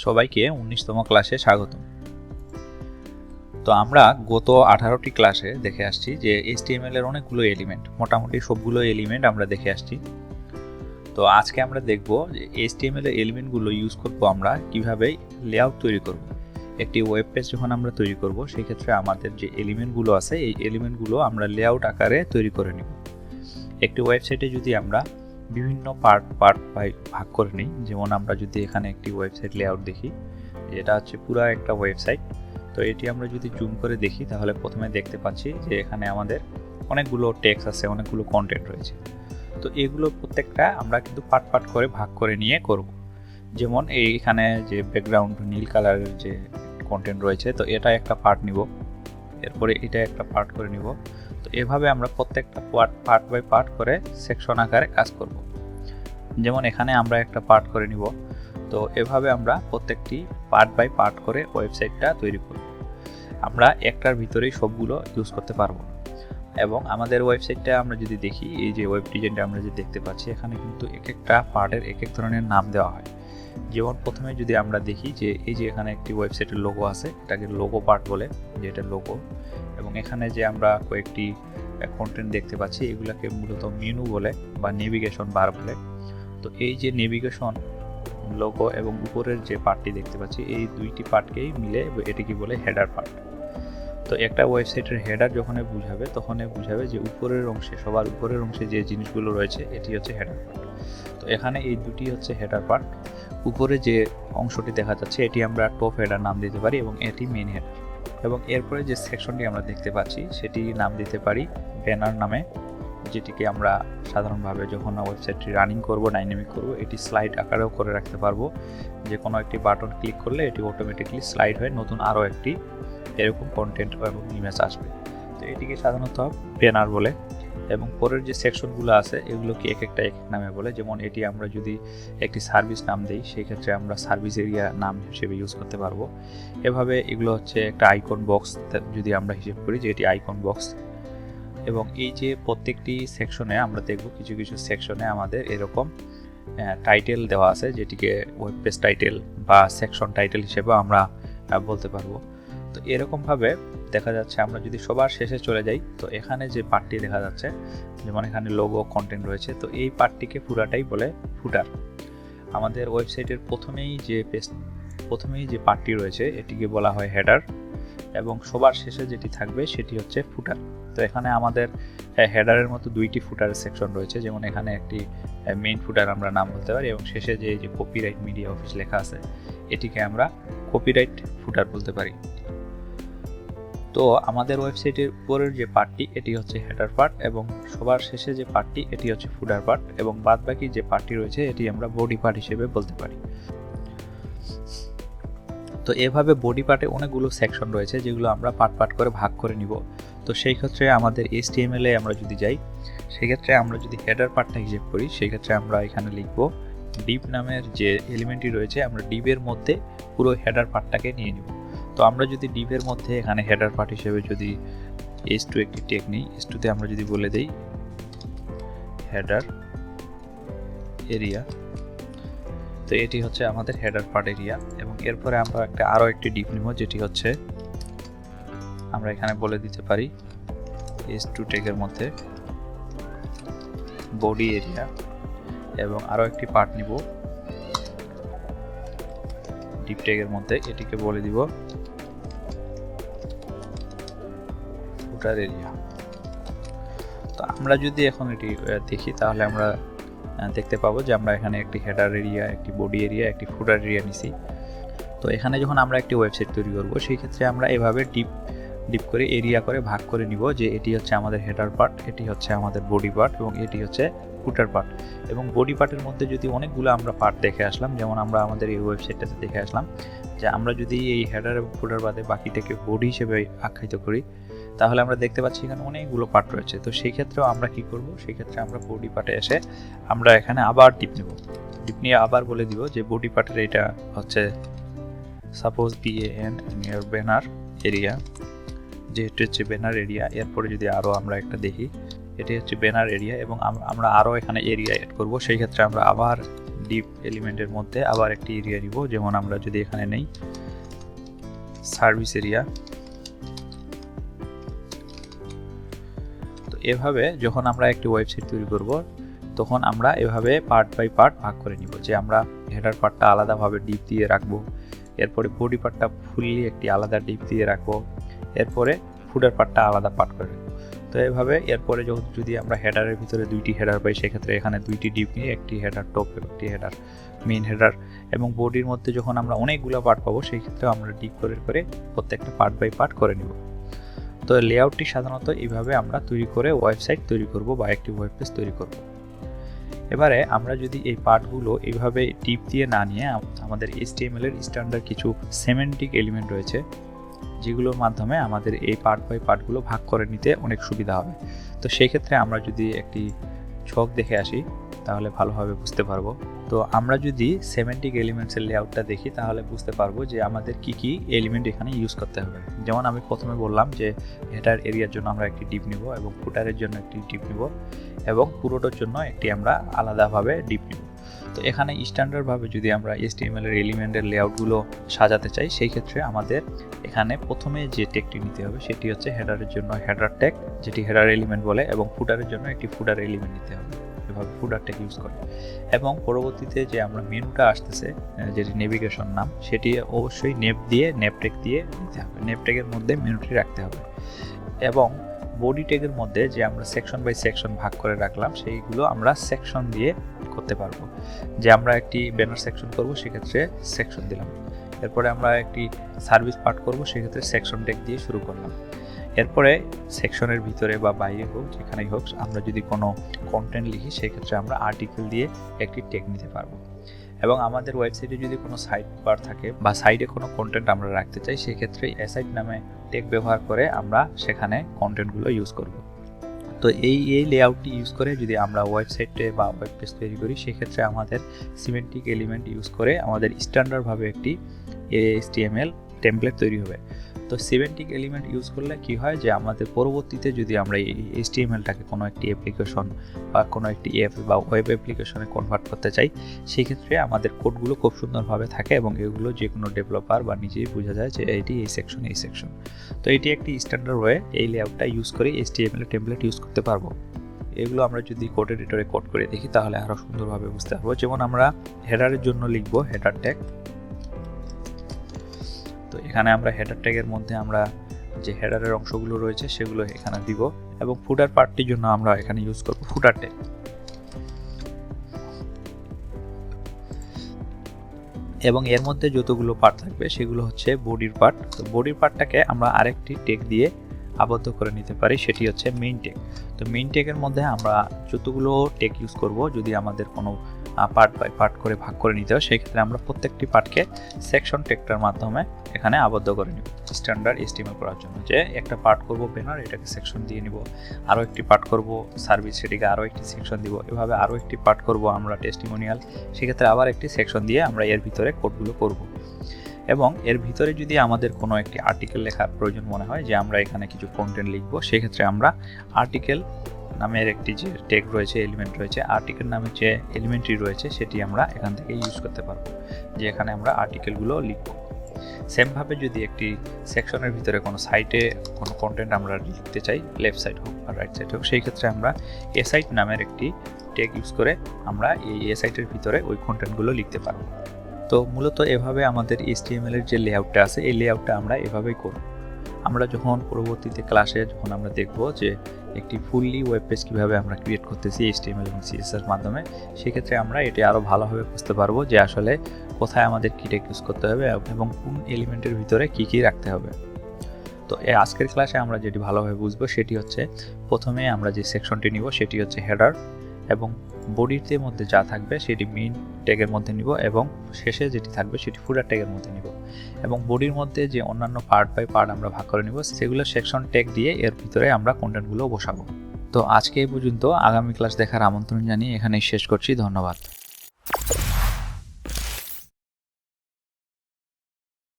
সবাইকে 19তম ক্লাসে স্বাগত। তো আমরা গত 18টি ক্লাসে দেখে আসছি যে HTML এর অনেকগুলো এলিমেন্ট, মোটামুটি সবগুলো এলিমেন্ট আমরা দেখে আসছি। তো আজকে আমরা দেখব যে HTML এর এলিমেন্টগুলো ইউজ করব আমরা কিভাবে লেআউট তৈরি করব। একটি ওয়েব পেজ যখন আমরা তৈরি করব সেই ক্ষেত্রে আমাদের যে এলিমেন্টগুলো আছে এই এলিমেন্টগুলো আমরা লেআউট আকারে তৈরি করে নিব। একটি ওয়েবসাইটে যদি আমরা বিভিন্ন পার্ট ভাগ করে নিই, যেমন আমরা যদি এখানে একটি ওয়েবসাইট লেআউট দেখি, এটা হচ্ছে পুরো একটা ওয়েবসাইট। তো এটি আমরা যদি জুম করে দেখি তাহলে প্রথমে দেখতে পাচ্ছি যে এখানে আমাদের অনেকগুলো টেক্সট আছে, অনেকগুলো কন্টেন্ট রয়েছে। তো এগুলো প্রত্যেকটা আমরা কিন্তু পার্ট করে ভাগ করে নিয়ে করব। যেমন এইখানে যে ব্যাকগ্রাউন্ড নীল কালারের যে কন্টেন্ট রয়েছে, তো এটা একটা পার্ট নিব, এরপরে এটা একটা পার্ট করে নিব। তো এভাবে আমরা প্রত্যেকটা পার্ট বাই পার্ট করে সেকশন আকারে কাজ করব। যেমন এখানে আমরা একটা পার্ট করে নিব। তো এভাবে আমরা প্রত্যেকটি পার্ট বাই পার্ট করে ওয়েবসাইটটা তৈরি করব। আমরা একটার ভিতরেই সবগুলো ইউজ করতে পারবো। এবং আমাদের ওয়েবসাইটটা আমরা যদি দেখি, এই যে ওয়েব ডিজাইনটা আমরা যে দেখতে পাচ্ছি, এখানে কিন্তু এক একটা পার্টের এক এক ধরনের নাম দেওয়া হয়। যেমন প্রথমে যদি আমরা দেখি যে এই যে এখানে একটি ওয়েবসাইটের লোগো আছে, এটাকে লোগো পার্ট বলে, যে এটা লোগো। এবং এখানে যে আমরা কয়েকটি কন্টেন্ট দেখতে পাচ্ছি, এগুলোকে মূলত মেনু বলে বা নেভিগেশন বার বলে। তো এই যে নেভিগেশন, লোগো এবং উপরের যে পার্টটি দেখতে পাচ্ছি, এই দুইটি পার্টকেই মিলে এটিকে বলে হেডার পার্ট। তো একটা ওয়েবসাইটের হেডার যখনই বুঝাবে যে উপরের অংশে, সবার উপরের অংশে যে জিনিসগুলো রয়েছে এটি হচ্ছে হেডার পার্ট। তো এখানে এই দুটি হচ্ছে হেডার পার্ট। উপরে যে অংশটি দেখা যাচ্ছে এটি আমরা টপ হেডার নাম দিতে পারি এবং এটি মেইন হেডার। এবং এরপরে যে সেকশনটি আমরা দেখতে পাচ্ছি সেটি নাম দিতে পারি ব্যানার নামে, যেটিকে আমরা সাধারণভাবে যখন ওয়েবসাইটটি রানিং করব, ডাইনামিক করব, এটি স্লাইড আকারেও করে রাখতে পারবো। যে কোনো একটি বাটন ক্লিক করলে এটি অটোমেটিকলি স্লাইড হয়ে নতুন আরও একটি এরকম কন্টেন্ট এবং ইমেজ আসবে। তো এটিকে সাধারণত ব্যানার বলে। এবং পরের যে সেকশনগুলো আছে এগুলোকে এক একটা এক এক নামে বলে। যেমন এটি আমরা যদি একটি সার্ভিস নাম দিই, সেই ক্ষেত্রে আমরা সার্ভিস এরিয়া নাম হিসেবে ইউজ করতে পারবো। এভাবে এগুলো হচ্ছে একটা আইকন বক্স যদি আমরা হিসেব করি যে এটি আইকন বক্স। এবং এই যে প্রত্যেকটি সেকশনে আমরা দেখব কিছু কিছু সেকশনে আমাদের এরকম টাইটেল দেওয়া আছে, যেটিকে ওয়েব পেজ টাইটেল বা সেকশন টাইটেল হিসেবে আমরা বলতে পারবো। তো এরকমভাবে দেখা যাচ্ছে আমরা যদি সবার শেষে চলে যাই, তো এখানে যে পার্টটি দেখা যাচ্ছে, যেমন এখানে লোগো কন্টেন্ট রয়েছে, তো এই পার্টটিকে পুরাটাই বলে ফুটার। আমাদের ওয়েবসাইটের প্রথমেই যে পার্টটি রয়েছে এটিকে বলা হয় হেডার, এবং সবার শেষে যেটি থাকবে সেটি হচ্ছে ফুটার। তো এখানে আমাদের হেডারের মতো দুইটি ফুটারের সেকশন রয়েছে, যেমন এখানে একটি মেইন ফুটার আমরা নাম বলতে পারি, এবং শেষে যে কপিরাইট মিডিয়া অফিস লেখা আছে এটিকে আমরা কপিরাইট ফুটার বলতে পারি। তো আমাদের ওয়েবসাইটের উপরের যে পার্টটি এটি হচ্ছে হেডার পার্ট, এবং সবার শেষে যে পার্টটি এটি হচ্ছে ফুটার পার্ট, এবং বাদবাকি যে পার্টটি রয়েছে এটি আমরা বডি পার্ট হিসেবে বলতে পারি। তো এভাবে বডি পার্টে অনেকগুলো সেকশন রয়েছে যেগুলো আমরা পার্ট করে ভাগ করে নিব। তো সেই ক্ষেত্রে আমাদের HTML এ আমরা যদি যাই, সেই ক্ষেত্রে আমরা যদি হেডার পার্টটা হিসেব করি, সেই ক্ষেত্রে আমরা এখানে লিখব ডিভ নামের যে এলিমেন্টটি রয়েছে, আমরা ডিভের মধ্যে পুরো হেডার পার্টটাকে নিয়ে নিব। তো আমরা যদি ডিভের মধ্যে এখানে হেডার পার্ট হিসেবে যদি H2 একটি টেগ নিই, H2 তে আমরা যদি বলে দেই হেডার এরিয়া, তো এটি হচ্ছে আমাদের হেডার পার্ট এরিয়া। এবং এরপরে আমরা আরও একটি ডিভ নিব, যেটি হচ্ছে আমরা এখানে বলে দিতে পারি H2 টেগের মধ্যে বডি এরিয়া, এবং আরও একটি পার্ট নিব ডিভ টেগের মধ্যে, এটিকে বলে দিব ফুটার এরিয়া। তো আমরা যদি এখন এটি দেখি তাহলে আমরা দেখতে পাবো যে আমরা এখানে একটি হেডার এরিয়া, একটি বডি এরিয়া, একটি ফুটার এরিয়া নিছি। তো এখানে যখন আমরা একটি ওয়েবসাইট তৈরি করব সেই ক্ষেত্রে আমরা এভাবে ডিপ করে এরিয়া করে ভাগ করে নিব, যে এটি হচ্ছে আমাদের হেডার পার্ট, এটি হচ্ছে আমাদের বডি পার্ট, এবং এটি হচ্ছে ফুটার পার্ট। এবং বডি পার্টের মধ্যে যদি অনেকগুলো আমরা পার্ট দেখে আসলাম, যেমন আমরা আমাদের এই ওয়েবসাইটটাতে দেখে আসলাম যে আমরা যদি এই হেডার এবং ফুটার বাদে বাকিটাকে বডি হিসেবে আখ্যায়িত করি, তাহলে আমরা দেখতে পাচ্ছি এখানে অনেকগুলো পার্ট রয়েছে। তো সেই ক্ষেত্রেও আমরা কি করব, সেই ক্ষেত্রে আমরা বডি পার্টে এসে আমরা এখানে আবার ডিপ নেব। ডিপ নিয়ে আবার বলে দিব যে বডি পার্টের এটা হচ্ছে suppose BAN near banner area, যেহেতু হচ্ছে ব্যানার এরিয়া। এরপরে যদি আরও আমরা একটা দেখি, এটি হচ্ছে ব্যানার এরিয়া, এবং আমরা আরও এখানে এরিয়া অ্যাড করব। সেই ক্ষেত্রে আমরা আবার ডিপ এলিমেন্টের মধ্যে আবার একটি এরিয়া নিব, যেমন আমরা যদি এখানে নেই সার্ভিস এরিয়া। তো এভাবে যখন আমরা একটি ওয়েবসাইট তৈরি করব তখন আমরা এভাবে পার্ট বাই পার্ট ভাগ করে নিব, যে আমরা হেডার পার্টটা আলাদাভাবে ডিপ দিয়ে রাখবো, এরপরে বডি পার্টটা ফুললি একটি আলাদা ডিপ দিয়ে রাখবো, এরপরে ফুডার পার্টটা আলাদা পার্ট করে রাখবো। তো এভাবে এরপরে যদি আমরা হেডারের ভিতরে দুইটি হেডার পাই, সেক্ষেত্রে এখানে দুইটি ডিপ নিয়ে একটি হেডার টপ, একটি হেডার মেইন হেডার, এবং বডির মধ্যে যখন আমরা অনেকগুলো পার্ট পাবো সেই ক্ষেত্রে আমরা ডিপ করে করে প্রত্যেকটা পার্ট বাই পার্ট করে নিব। তো লেআউটটি সাধারণত এইভাবে আমরা তৈরি করে ওয়েবসাইট তৈরি করব বা একটি ওয়েব পেজ তৈরি করব। এবারে আমরা যদি এই পার্টগুলো এইভাবে ডিপ দিয়ে না নিয়ে আমাদের HTML এর স্ট্যান্ডার্ড কিছু সেমেন্টিক এলিমেন্ট রয়েছে, যেগুলোর মাধ্যমে আমাদের এই পার্ট বাই পার্টগুলো ভাগ করে নিতে অনেক সুবিধা হবে। তো সেই ক্ষেত্রে আমরা যদি একটি ছক দেখে আসি তাহলে ভালোভাবে বুঝতে পারবো। তো আমরা যদি সেমেন্টিক এলিমেন্টসের লেআউটটা দেখি তাহলে বুঝতে পারবো যে আমাদের কি কি এলিমেন্ট এখানে ইউজ করতে হবে। যেমন আমি প্রথমে বললাম যে হেডার এরিয়ার জন্য আমরা একটি ডিপ নিব, এবং ফুটারের জন্য একটি ডিপ নিব, এবং পুরোটার জন্য একটি আমরা আলাদাভাবে ডিপ নিব। তো এখানে স্ট্যান্ডার্ডভাবে যদি আমরা HTML এর এলিমেন্টের লেআউটগুলো সাজাতে চাই, সেই ক্ষেত্রে আমাদের এখানে প্রথমে যে ট্যাগটি নিতে হবে সেটি হচ্ছে হেডারের জন্য হেডার ট্যাগ, যেটি হেডার এলিমেন্ট বলে, এবং ফুটারের জন্য একটি ফুটার এলিমেন্ট নিতে হবে, এভাবে ফুটার ট্যাগ ইউজ করে। এবং পরবর্তীতে যে আমরা মেনুটা আসতেছে, যেটি নেভিগেশন নাম, সেটি অবশ্যই নেভ ট্যাগ দিয়ে নিতে হবে, নেভ ট্যাগের মধ্যে মেনুটি রাখতে হবে। এবং বডি ট্যাগের মধ্যে যে আমরা সেকশন বাই সেকশন ভাগ করে রাখলাম সেইগুলো আমরা সেকশন দিয়ে করতে পারবো। যে আমরা একটি ব্যানার সেকশন করব সেক্ষেত্রে সেকশন দিলাম, এরপরে আমরা একটি সার্ভিস পার্ট করব সেক্ষেত্রে সেকশন ট্যাগ দিয়ে শুরু করলাম। এরপরে সেকশনের ভিতরে বা বাইরে হোক যেখানেই হোক আমরা যদি কোনো কন্টেন্ট লিখি সেক্ষেত্রে আমরা আর্টিকেল দিয়ে একটি ট্যাগ নিতে পারবো। এবং আমাদের ওয়েবসাইটে যদি কোনো সাইড বার থাকে বা সাইডে কোনো কন্টেন্ট আমরা রাখতে চাই, সেক্ষেত্রে অ্যাসাইড নামে ট্যাগ ব্যবহার করে আমরা সেখানে কন্টেন্টগুলো ইউজ করব। তো এই লেআউটটি ইউজ করে যদি আমরা ওয়েবসাইটে বা ওয়েব পেজ তৈরি করি, সেক্ষেত্রে আমাদের সিমেন্টিক এলিমেন্ট ইউজ করে আমাদের স্ট্যান্ডার্ডভাবে একটি HTML টেমপ্লেট তৈরি হবে। তো সিমেন্টিক এলিমেন্ট ইউজ করলে কি হয় যে আমাদের পরবর্তীতে যদি আমরা এই HTMLটাকে কোনো একটি অ্যাপ্লিকেশন বা কোনো একটি অ্যাপ বা ওয়েব অ্যাপ্লিকেশনে কনভার্ট করতে চাই, সেই ক্ষেত্রে আমাদের কোডগুলো খুব সুন্দরভাবে থাকে এবং এগুলো যে কোনো ডেভেলপার বা নিজেই বোঝা যায় যে এটি এই সেকশন। তো এটি একটি স্ট্যান্ডার্ড ওয়ে, এই লেআউটটা ইউজ করে HTML টেমপ্লেট ইউজ করতে পারবো। এগুলো আমরা যদি কোড এডিটরে কোড করে দেখি তাহলে আরও সুন্দরভাবে বুঝতে পারবো। যেমন আমরা হেডারের জন্য লিখবো হেডার ট্যাগ। তো এখানে আমরা হেডার ট্যাগের মধ্যে আমরা যে হেডারের অংশগুলো রয়েছে সেগুলো এখানে দিব, এবং ফুটার পার্টটির জন্য আমরা এখানে ইউজ করব ফুটার ট্যাগ। এবং এর মধ্যে যতগুলো পার্ট থাকবে সেগুলো হচ্ছে বডির পার্ট। তো বডির পার্টটাকে আমরা আরেকটি ট্যাগ দিয়ে আবদ্ধ করে নিতে পারি, সেটি হচ্ছে মেইন ট্যাগ। তো মেইন ট্যাগের মধ্যে আমরা যতগুলো ট্যাগ ইউজ করব, যদি আমাদের কোনো পার্ট বাই পার্ট করে ভাগ করে নিতে হয়, সেক্ষেত্রে আমরা প্রত্যেকটি পার্টকে সেকশন ট্যাগটার মাধ্যমে এখানে আবদ্ধ করে নিব স্ট্যান্ডার্ড HTML করার জন্য। যে একটা পার্ট করব ব্যানার, এটাকে সেকশন দিয়ে নিব, আরও একটি পার্ট করব সার্ভিস, সেটিকে আরও একটি সেকশন দিব, এভাবে আরও একটি পার্ট করব আমরা টেস্টিমোনিয়াল, সেক্ষেত্রে আবার একটি সেকশন দিয়ে আমরা এর ভিতরে কোডগুলো করব। এবং এর ভিতরে যদি আমাদের কোনো একটি আর্টিকেল লেখার প্রয়োজন মনে হয়, যে আমরা এখানে কিছু কন্টেন্ট লিখব, সেক্ষেত্রে আমরা আর্টিকেল নামের একটি যে ট্যাগ রয়েছে, এলিমেন্ট রয়েছে, আর্টিকেল নামের যে এলিমেন্টটি রয়েছে সেটি আমরা এখান থেকে ইউজ করতে পারবো, যে এখানে আমরা আর্টিকেলগুলো লিখব। সেমভাবে যদি একটি সেকশনের ভিতরে কোনো সাইটে কোনো কন্টেন্ট আমরা লিখতে চাই, লেফট সাইড হোক বা রাইট সাইড হোক, সেই ক্ষেত্রে আমরা এসাইট নামের একটি ট্যাগ ইউজ করে আমরা এই এসাইটের ভিতরে ওই কন্টেন্টগুলো লিখতে পারবো। তো মূলত এভাবে আমাদের HTML এর যে লেআউটটা আছে এই লেআউটটা আমরা এভাবেই করব। আমরা যখন পরবর্তীতে ক্লাসে যখন আমরা দেখব যে একটি ফুললি ওয়েব পেজ কীভাবে আমরা ক্রিয়েট করতেছি HTML এবং CSS এর মাধ্যমে, সেক্ষেত্রে আমরা এটি আরও ভালোভাবে বুঝতে পারবো যে আসলে কোথায় আমাদের কী ট্যাগ ইউজ করতে হবে এবং কোন এলিমেন্টের ভিতরে কী কী রাখতে হবে। তো আজকের ক্লাসে আমরা যেটি ভালোভাবে বুঝবো সেটি হচ্ছে, প্রথমে আমরা যে সেকশনটি নিব সেটি হচ্ছে হেডার, এবং বডিতে মধ্যে যা থাকবে সেটি মেইন ট্যাগের মধ্যে নিব, এবং শেষে যেটি থাকবে সেটি ফুটার ট্যাগের মধ্যে নিব, এবং বডির মধ্যে যে অন্যান্য পার্ট বাই পার্ট আমরা ভাগ করে নিব সেগুলো সেকশন ট্যাগ দিয়ে এর ভিতরে আমরা কন্টেন্টগুলো বসাবো। তো আজকে এই পর্যন্ত, আগামী ক্লাস দেখার আমন্ত্রণ জানিয়ে এখানেই শেষ করছি। ধন্যবাদ।